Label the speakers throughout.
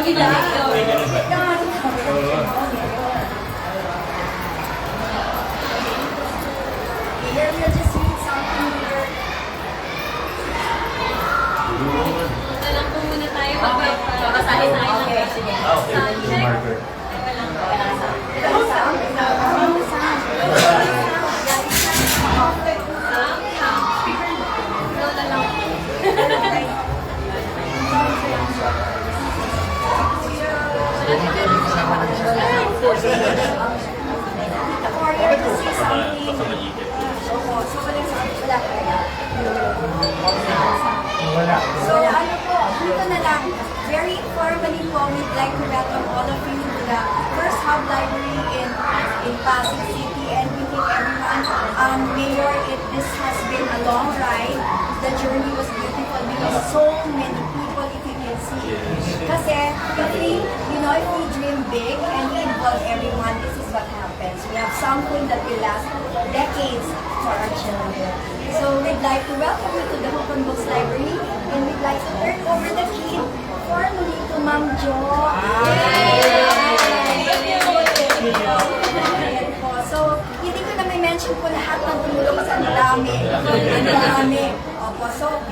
Speaker 1: kabila.
Speaker 2: Here we'll just read something here.
Speaker 1: Punta lang po muna tayo. Magpapasahin tayo ng sound check.
Speaker 2: So, ano po, dito na lang, very formally po, we'd like to welcome all of you to the first hub library in Pasig City, and we thank everyone. Mayor, this has been a long ride. The journey was beautiful because so many people, if you can see. Kasi, if we dream big and we involve everyone, this is what happens. We have something that will last decades for our children. So we'd like to welcome you to the Open Books Library, and we'd like to turn over the key formally to Ma'am Jo. Ayan po. So, hindi ko na may mention po lahat ng tumulong sa ang dami. Opo. So,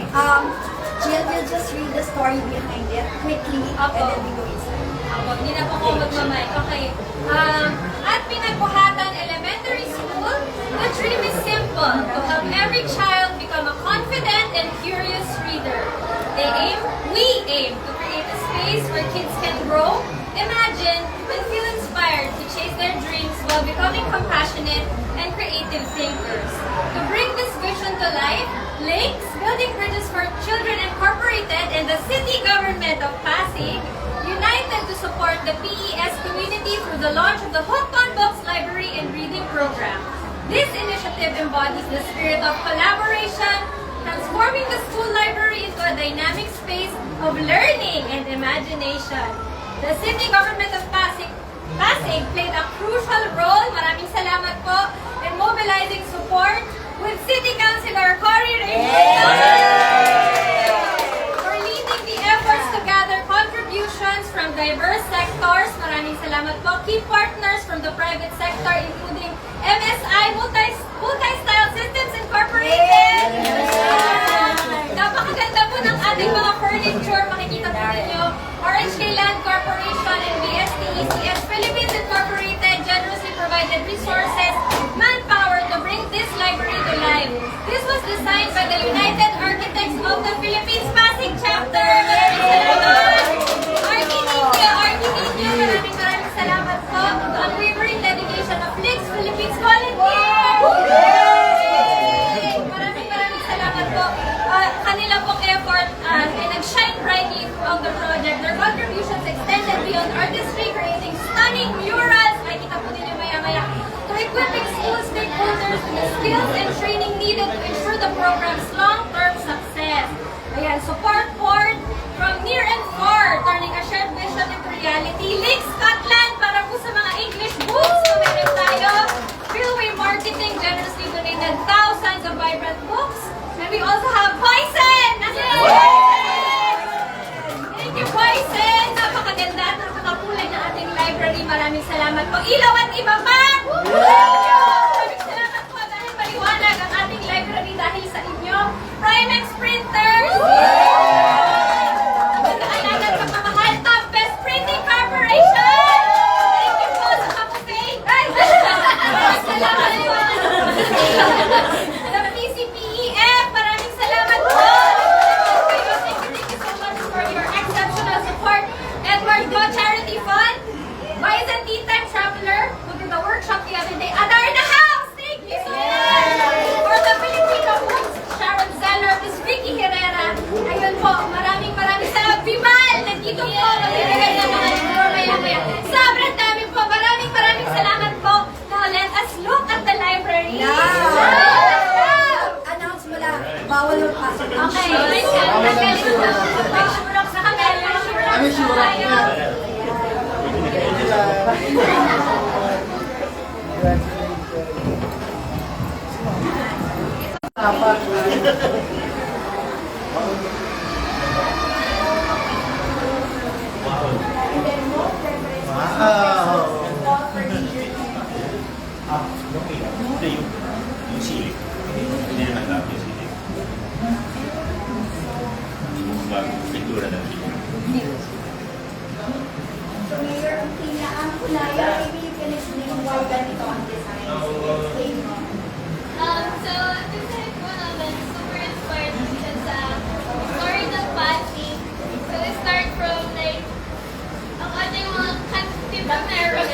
Speaker 2: Jill will just read the story behind it quickly, and then we go inside.
Speaker 1: Hindi na po ako magmamay. Okay. At Pinagbuhatan Elementary School, the dream is simple, to help every child become a confident and curious reader. We aim to create a space where kids can grow, imagine, and feel inspired to chase their dreams while becoming compassionate and creative thinkers. To bring this vision to life, Links, Building Bridges for Children Incorporated, and the City Government of Pasig united to support the PES community through the launch of the Hook on Books Library and Reading Program. This initiative embodies the spirit of collaboration, transforming the school library into a dynamic space of learning and imagination. The City Government of Pasig played a crucial role, maraming salamat po, in mobilizing support with City Councilor Cory Reymundo for leading the efforts to gather contributions from diverse sectors. Maraming salamat po. Key partners from the private sector including MSI Multi-Style Systems Incorporated. Napakaganda po ng ating mga furniture. Makikita po ninyo. RHK Land Corporation and BST ECS Philippines Incorporated generously provided resources, manpower to bring this library to life. This was designed by the United Architects of the Philippines Pasig Chapter. Maraming salamat. Architecture, maraming salamat po. The unwavering dedication of Links Philippines Volunteers. Maraming salamat po. Kanila pong effort ay nag-shine brightly throughout the project. Their contributions extended beyond artistry, creating stunning murals, makikita po ninyo maya-maya, to equipping school stakeholders with the skills and training needed to ensure the program's long-term success. Ayan, support poured from near and far, turning a shared vision into reality. Links Scotland, para po sa mga English books, meron tayo. Philway Marketing generously donated thousands of vibrant books. And we also have Poison! Thank you, Poison! Napakaganda at napakakulay na ating library. Maraming salamat po. Ilaw at iba pa! Maraming salamat po dahil maliwanag ang ating library dahil sa inyo. Primex Printers! Nag-aalagan sa pamahal, Top Best Printing Corporation! Thank you po sa kaputi! Maraming salamat po! The PCPEF, maraming salamat po! Thank you so much for your exceptional support. Edward Go Charity Fund, Byzantine Time Traveler, who did the workshop the other day. Adarna House, thank you so much! For the Filipino Books, Sharon Zeller, Miss Vicky Herrera. Ayun po, maraming salamat. Vimal, nandito po, magbibigay ng mga libro maya-maya. Sobrang dami po, maraming salamat po. Now let us look at the library.
Speaker 2: Announce mo lang, bawal yung pasok.
Speaker 1: Okay, nagalit na po. May shurok sa kami. May shurok tayo.
Speaker 3: Wow. pintura ng
Speaker 2: So, Mayor, ang pinaka-kulaya, maybe you can explain why ganito ang design. Explain mo.
Speaker 1: So, design ko naman super inspired siya sa story ng Pasig. So, we start from like, ang ating mga Cantipaneros.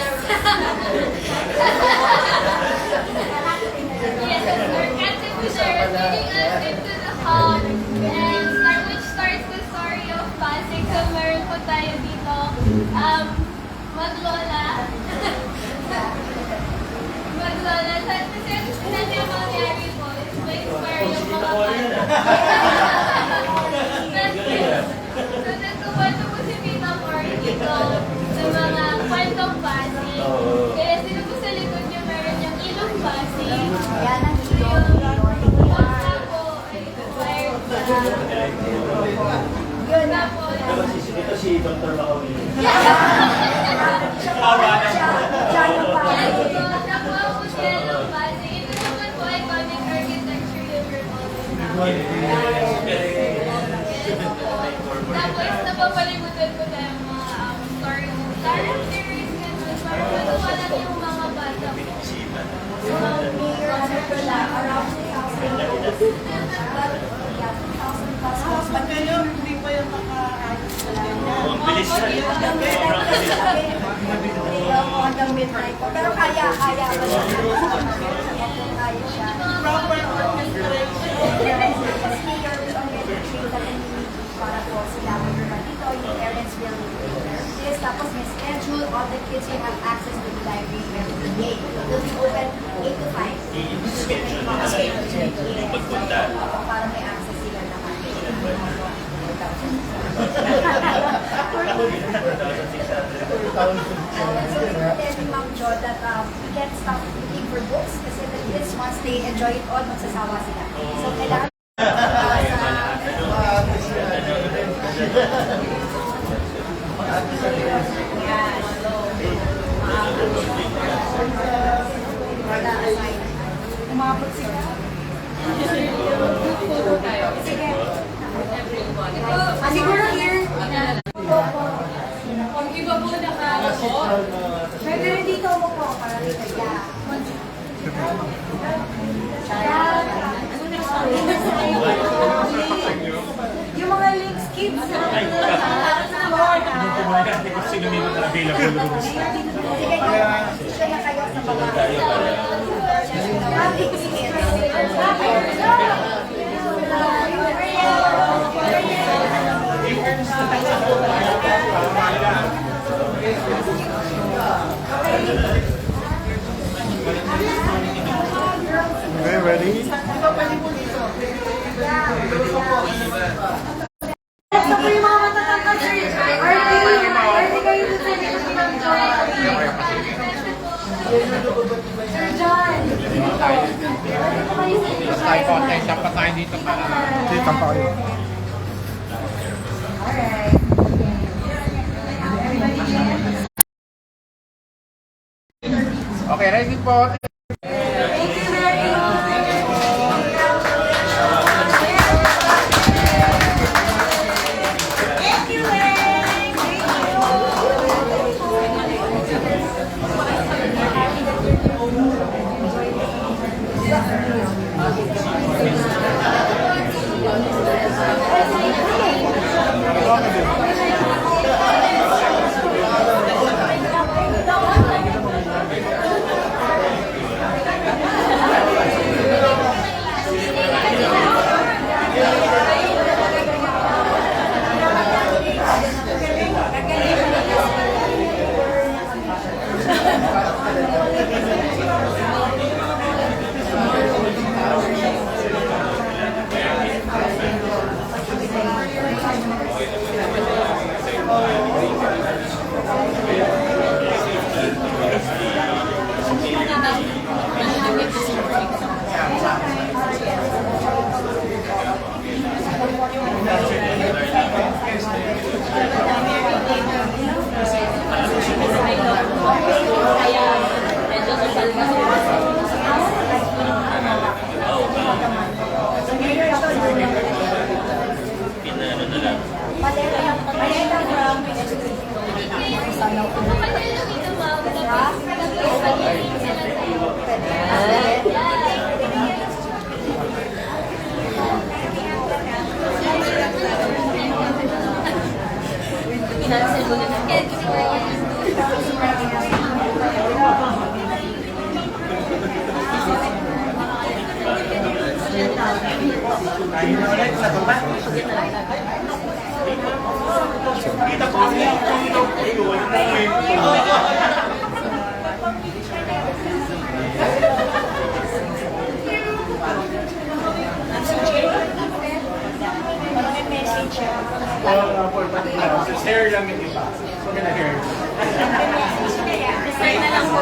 Speaker 1: Yes, our Cantipaneros leading us into the hall. And which starts the story of Pasig. So, meron po tayo dito, Maglola. Maglola. Kasi yung mangyari po is ma-inspire yung mga bata. So, nagkukwento po si Tita Mori dito sa mga kwentong Pasig. Kaya sino po sa likod niya meron yung ilong Pasig.
Speaker 2: Yan ang
Speaker 1: So, yung bata po ay inspired sa...
Speaker 2: Yun na.
Speaker 1: Tapos,
Speaker 3: Ito si Dr. Macaulay.
Speaker 2: Siya yung pa.
Speaker 1: yes, so, nakuha po siya ng Pasig. Ito naman po iconic architecture yung Republic. Tapos, napapalimutan ko tayo mga story of characters, ganun. Para matuwa lang yung mga bata.
Speaker 2: So, Mayor, ano ko na, around 2,000 plus. Yeah, 2,000 plus house. But ngayon, hindi pa yung maka-ayos sa
Speaker 3: Ang bilis na.
Speaker 2: hanggang midnight po. Pero kaya ba siya? Kaya siya. Proper orchestration. Speaker, we already trained the community para po sila mag-run dito. Yung parents will prepare this. Tapos may schedule. All the kids will have access to the library every day. It will be open 8 to 5.
Speaker 3: Schedule na lang. Pagpunta.
Speaker 2: Para may access sila naman. So, telling Ma'am Jo that we can't stop looking for books kasi the kids, once they enjoy it all, magsasawa sila. So, kailangan umabot sila. Sige. Siguro here,
Speaker 1: Ang iba po nakakako.
Speaker 2: pwede rin dito mo po para kaya. Yung mga links kids sa
Speaker 3: Sino may mga available?
Speaker 2: sige, siya na kayo sa mga links kids.
Speaker 4: Okay, ready?
Speaker 2: Ito po yung mga matatangkad, sir. Artie kayo dito sa likod ni Ma'am Joy. Sir John.
Speaker 5: Tayo po, tayo pa tayo dito para
Speaker 4: Dito pa kayo.
Speaker 2: Alright.
Speaker 5: Okay, ready po.
Speaker 2: Thank you very much. Thank you, Ray. Paleta from
Speaker 3: Tayo na ulit sa baba. Kita po niya. Iwan na Share lang yung iba. So, gonna hear.
Speaker 1: Sign na lang po.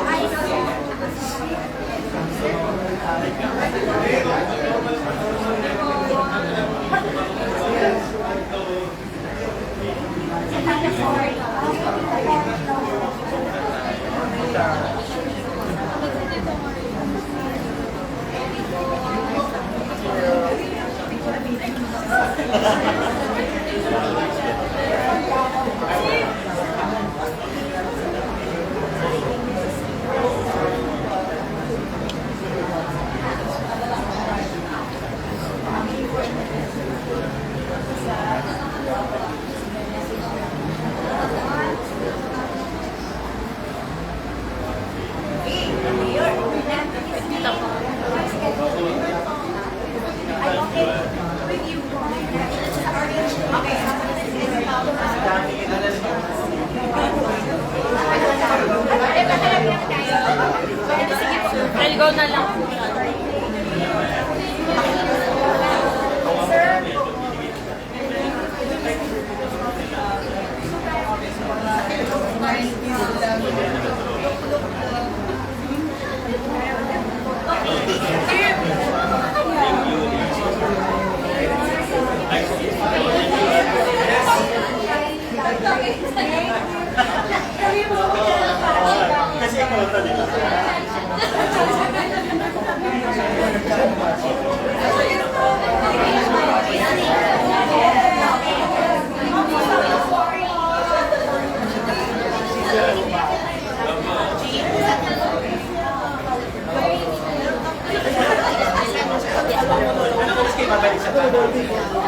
Speaker 1: I'll go na lang.
Speaker 3: Kasi ikaw ito, di ba?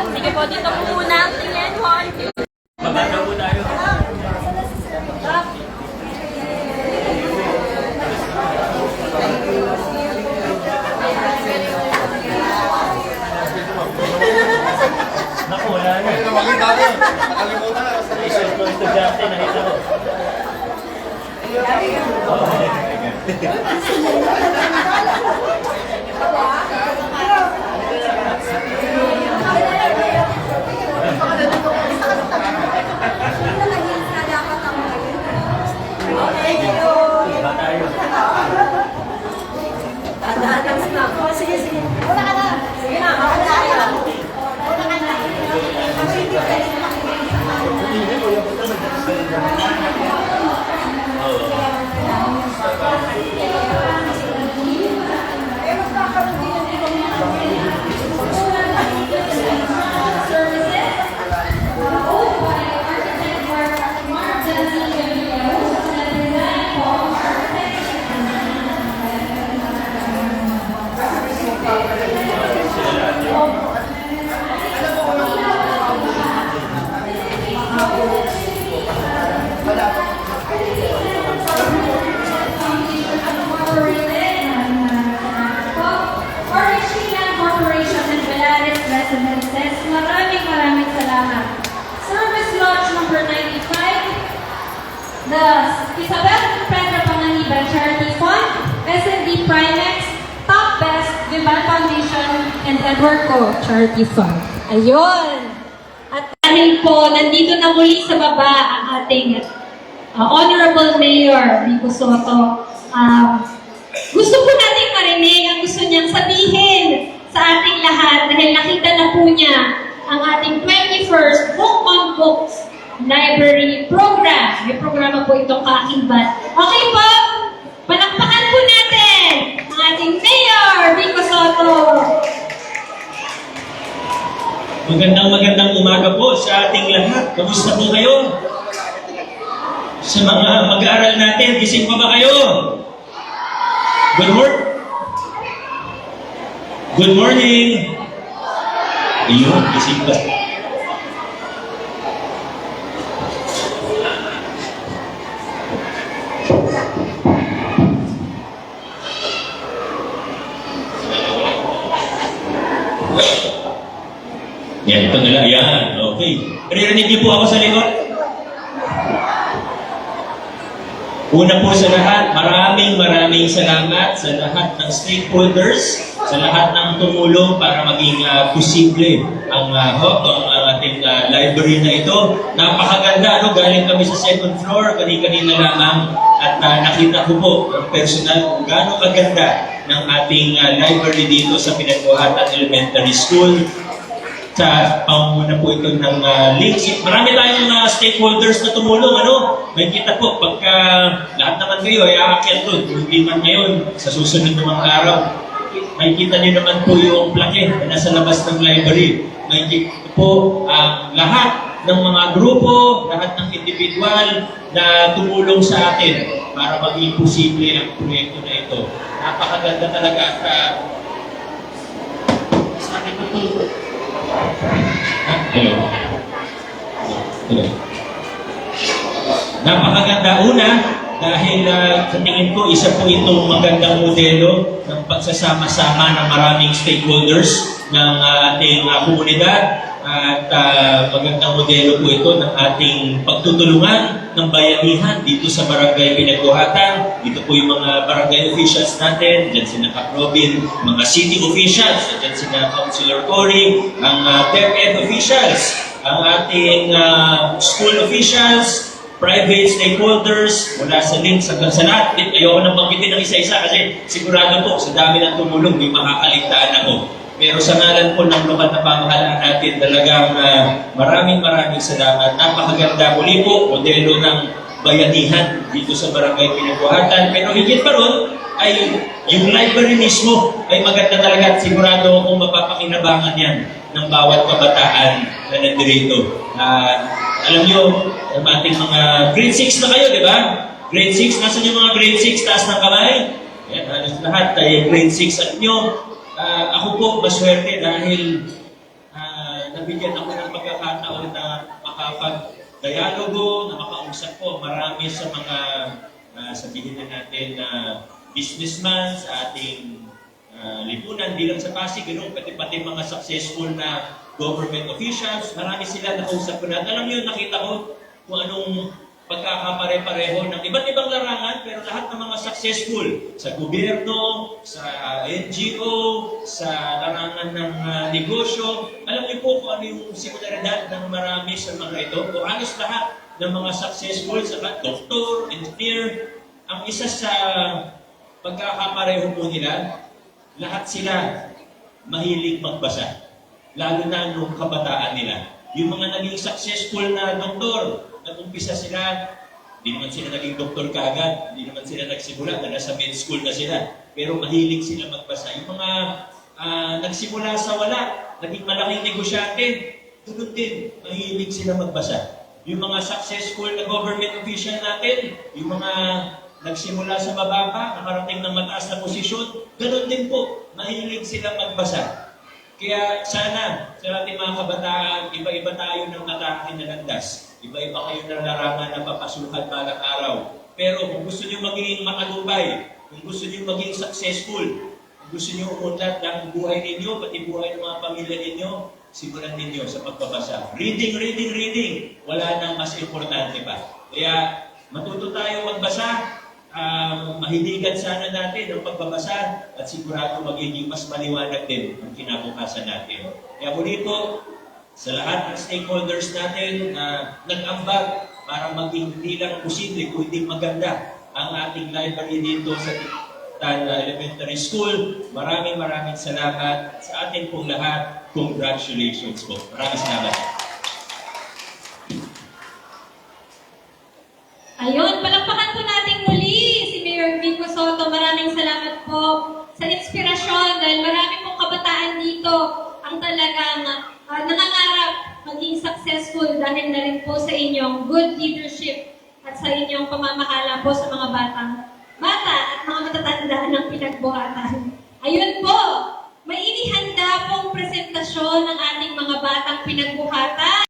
Speaker 1: Sige po, dito po muna. Tingnan, Juan.
Speaker 3: Maganda po tayo. Naku, wala na.
Speaker 4: Nakalimutan na.
Speaker 3: Isang ko estudyante, nakita ko. Iba tayo.
Speaker 2: Sige, sige. Una ka na. Sige na, ako na tayo. Una ka na.
Speaker 1: Corporation and Belares Residences, maraming salamat. Service Lodge number 95, the Isabel and Pedro Panganiban Charity Fund, SND Primex, Top Best, Vival Foundation, and Edward Co. Charity Fund. Ayun! At dahil po, nandito na muli sa baba ang ating Honorable Mayor Vico Soto. Gusto po nating marinig ang gusto niyang sabihin sa ating lahat dahil nakita na po niya ang ating 21st Book on Books Library Program. May programa po itong kaakibat. Okay po, palakpakan po natin ang ating Mayor Vico Soto.
Speaker 3: Good
Speaker 6: Magandang umaga po sa ating lahat. Kamusta po kayo? Sa mga mag-aaral natin, gising pa ba kayo? Good morning. Good morning. Ayun, gising pa. Yan, ito nila. Yan, okay. Naririnig niyo po ako sa likod? Una po sa lahat, maraming salamat sa lahat ng stakeholders, sa lahat ng tumulong para maging posible ang ating library na ito. Napakaganda, no? Galing kami sa second floor, kanina lamang, at nakita ko po ang personal kung gaano kaganda ng ating library dito sa Pinagbuhatan Elementary School. Sa pangunguna po ito ng links. Marami tayong stakeholders na tumulong. May kita po, pagka lahat naman kayo ay aakyat doon, hindi man ngayon, sa susunod ng mga araw, may kita niyo naman po yung plaque na nasa labas ng library. May kita po lahat ng mga grupo, lahat ng individual na tumulong sa atin para maging posible ang proyekto na ito. Napakaganda talaga at sa akin po. Hello. Hello. Napakaganda una dahil sa tingin ko isa po itong magandang modelo ng pagsasama-sama ng maraming stakeholders ng ating komunidad at magandang modelo po ito ng ating pagtutulungan ng bayanihan dito sa Barangay Pinagbuhatan. Dito po yung mga barangay officials natin, dyan si Kap Robin, mga city officials, dyan si Councilor Cory, ang DepEd officials, ang ating school officials, private stakeholders, mula sa links hanggang sa lahat. Ayoko nang banggitin ng isa-isa kasi sigurado po sa dami ng tumulong, may makakaligtaan ako. Pero sa ngalan po ng lokal na pamahalaan natin, talagang maraming salamat. Napakaganda muli po, modelo ng bayanihan dito sa Barangay Pinagbuhatan. Pero higit pa ron, ay yung library mismo ay maganda talaga at sigurado kung mapapakinabangan yan ng bawat kabataan na nandirito. Alam nyo, ang ating mga grade 6 na kayo, di ba? Grade 6, nasan yung mga grade 6? Taas ng kamay? Yan, halos lahat ay grade 6. At nyo, ako po maswerte dahil nabigyan ako ng pagkakataon na makapag-dialogo, na makausap po marami sa mga sabihin na natin na businessman sa ating lipunan, di lang sa Pasig, pati mga successful na government officials, marami sila nakausap ko na. Alam niyo, nakita ko kung anong pagkakapare-pareho ng iba't ibang larangan, pero lahat ng mga successful sa gobyerno, sa NGO, sa larangan ng negosyo. Alam niyo po kung ano yung similaridad ng marami sa mga ito. O halos lahat ng mga successful sa doktor, engineer, ang isa sa pagkakapareho po nila, lahat sila mahilig magbasa. Lalo na nung kabataan nila. Yung mga naging successful na doktor, nag-umpisa sila, hindi naman sila naging doktor kaagad, hindi naman sila nagsimula, na nasa med school na sila. Pero mahilig sila magbasa. Yung mga nagsimula sa wala, naging malaking negosyante, tulad din, mahilig sila magbasa. Yung mga successful na government official natin, yung mga nagsimula sa mababa, nakarating ng mataas na posisyon, ganoon din po, mahilig sila magbasa. Kaya sana, sa ating mga kabataan, iba-iba tayo ng matakin na landas. Iba-iba kayo ng larangan na papasukan balang araw. Pero kung gusto niyo maging matagumpay, kung gusto niyo maging successful, kung gusto niyo umunlad ng buhay ninyo, pati buhay ng mga pamilya ninyo, simulan ninyo sa pagbabasa. Reading. Wala nang mas importante pa. Kaya matuto tayo magbasa. Mahiligan sana natin ang pagbabasa at sigurado magiging mas maliwanag din ang kinabukasan natin. Kaya muli po, sa lahat ng stakeholders natin na nag-ambag para maging hindi lang posible, kundi maganda ang ating library dito sa Elementary School. Maraming salamat sa atin pong lahat. Congratulations po. Maraming salamat.
Speaker 1: Ayun, palakpakan po natin muli si Mayor Vico Soto. Maraming salamat po sa inspirasyon dahil marami pong kabataan dito ang talagang nangangarap dahil na rin po sa inyong good leadership at sa inyong pamamahala po sa mga bata at mga matatanda ng pinagbuhatan. Ayun po, may inihanda pong presentasyon ng ating mga batang pinagbuhatan.